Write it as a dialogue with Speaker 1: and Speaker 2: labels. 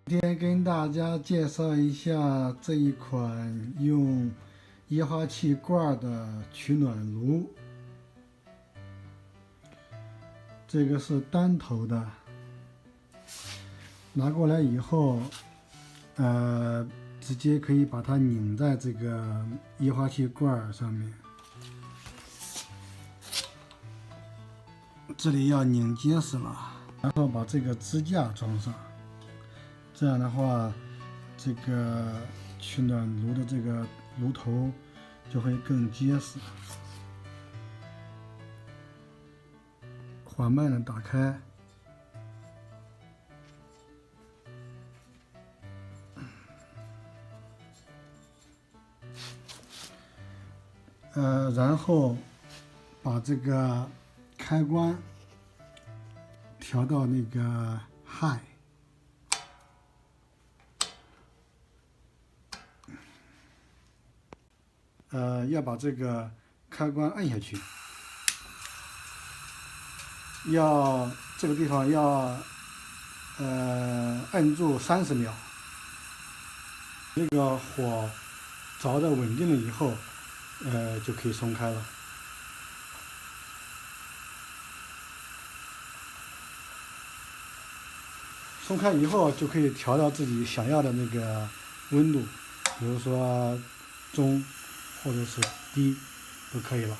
Speaker 1: 今天跟大家介绍一下这一款用液化气罐的取暖炉。这个是单头的，拿过来以后，直接可以把它拧在这个液化气罐上面。这里要拧结实了，然后把这个支架装上。这样的话，这个取暖炉的这个炉头就会更结实。缓慢的打开，然后把这个开关调到那个 high。要把这个开关按下去，要这个地方要按住30秒，这个火着的稳定了以后，就可以松开了。松开以后就可以调到自己想要的那个温度，比如说中或者是低都可以了。